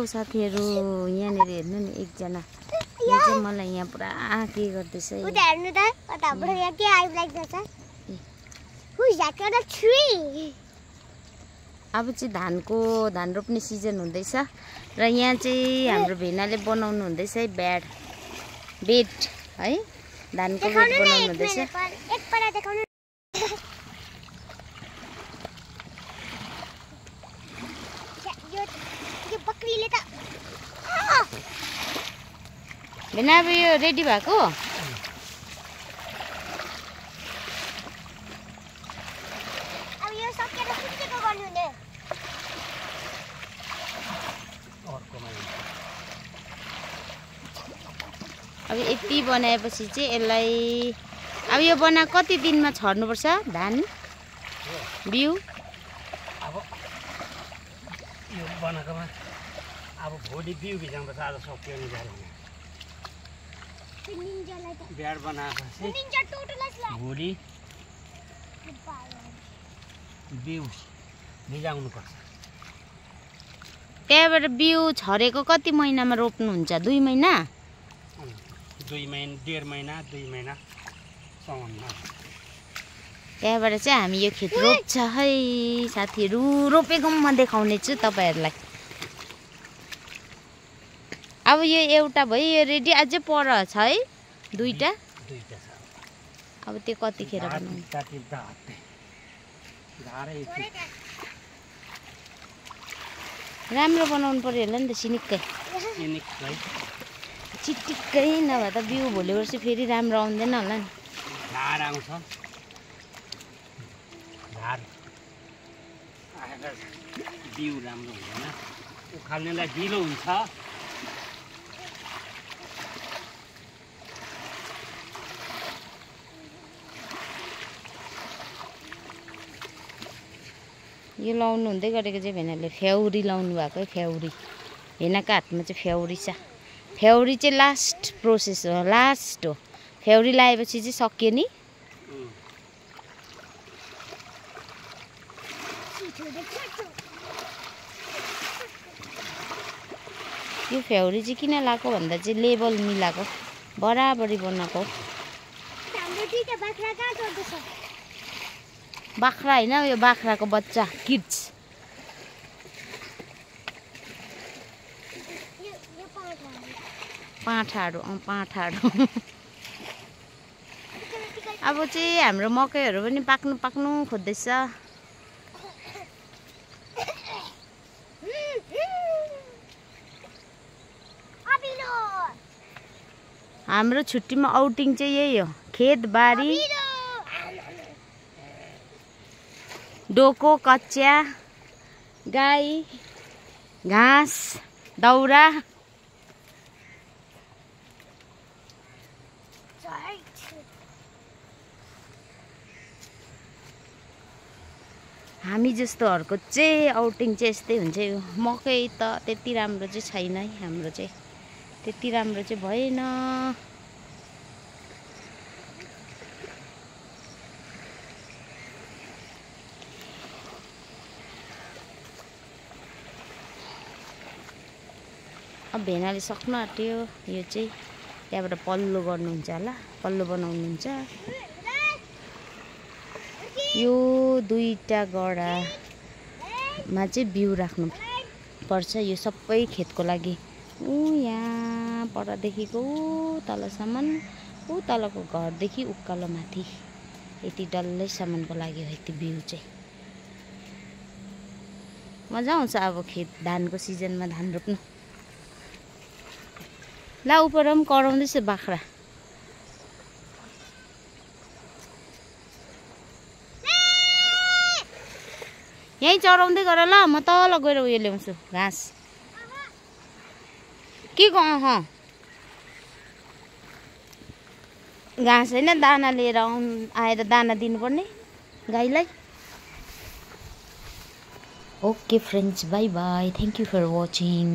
साथीहरु यहाँनिर हेर्नु नि एकजना यो चाहिँ मलाई यहाँ पुरा के गर्दैछ उता हेर्नु त कता हाम्रो यहाँ के आइलाग्दैछ हु इज दैट द ट्री अब चाहिँ धान रोप्ने सिजन हुँदैछ र यहाँ चाहिँ हाम्रो भेनाले बनाउनु हुँदैछ है बेड है धानको बेड बनाउनु हुँदैछ एक पल्ट देखाउनु यो बकरीले त भेना अब यो रेडी भएको अब यो सकेर कुचेको गर्नु हुने अब यति बनाएपछि चाहिँ यसलाई अब यो बना कति दिनमा छर्नुपर्छ धान बिउ अब यो बनाएकोमा अब भोलि बिउ भिजाउँछ आज सक्यो नि ब्याड बनाएपछि भोलि बिउ भिजाउनुपर्छ त्यहाँबाट बिउ छरेको कति महिनामा रोप्नुहुन्छ 2 महिना 2 महिना 1.5 महिना 2 महिना सम्ममा त्यहाँबाट चाहिँ हामी यो खेत रोप्छ है साथीहरु रोपेको म देखाउने छु तपाईहरुलाई अब यो एउटा भयो यो रेडी अझै पर छ है दुईटा छ अब त्यो कतिखेर बनाउनु राम्रो बनाउनु पर्यो होला नि त सिनिक्कै चिटिक्कै नभए त बिउ भोलि पर्सि फेरि राम्रो आउँदैन होला नि धार आउँछ धार आएर बिउ राम्रो हुँदैन उखाल्नेलाई ढिलो हुन्छ यो लाउनु हुँदै गरेको चाहिँ भेनाले फ्याउरी लाउनु भएको है फ्याउरी भेनाको हातमा चाहिँ फ्याउरी छ फ्याउरी चाहिँ लास्ट प्रोसेस हो लास्ट हो फ्याउरी लाएपछि चाहिँ सक्यो नि यो फ्याउरी चाहिँ किन लाएको भन्दा चाहिँ लेभल मिलाएको बराबरी बनाएको बाख्रा हैन यो बाख्राको बच्चा किड्स पाठाहरु अब चाहिँ हाम्रो मकैहरु पनि पाक्नु खोज्दैछ हाम्रो छुट्टीमा आउटिङ चाहिँ यही हो खेतबारी डोको कच्चा गाई घाँस दाउरा हामी जस्तोहरुको चाहिँ आउटिङ चाहिँ यस्तै हुन्छ यो मकै त त्यति राम्रो चाहिँ छैन है हाम्रो चाहिँ त्यति राम्रो चाहिँ भएन अब भेनाले सक्नु आँट्यो यो चाहिँ त्यहाँबाट पल्लो गर्नुहुन्छ होला पल्लो बनाउनुहुन्छ यो दुईटा गडामा चाहिँ बिउ राख्नु पर्छ यो सबै खेतको लागि यहाँ परदेखिको तलसम्म तलको घरदेखि उकालो माथि यति डल्लैसम्मको लागि हो यति बिउ चाहिँ मजा आउँछ अब खेत धानको सिजनमा धान रोप्नु ला उपर पनि कराउँदैछ बाख्रा यही चराउँदै गर ल म तल गएर उयो ल्याउँछु घाँस के घाँस हैन दाना लिएर आएर दाना दिनुपर्ने गाईलाई okay friends bye bye thank you for watching